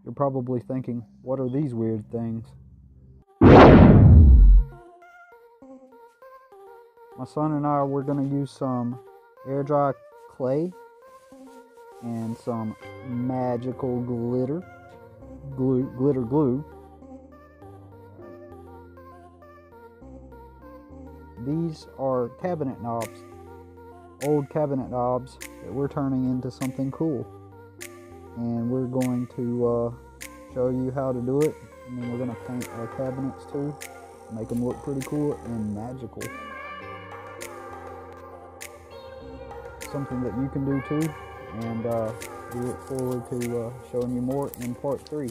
You're probably thinking, what are these weird things? My son and I, we're going to use some air dry clay and some magical glitter glue. These are cabinet knobs, old cabinet knobs that we're turning into something cool. And we're going to show you how to do it, and then we're going to paint our cabinets too, make them look pretty cool and magical. Something that you can do too, and we look forward to showing you more in part 3.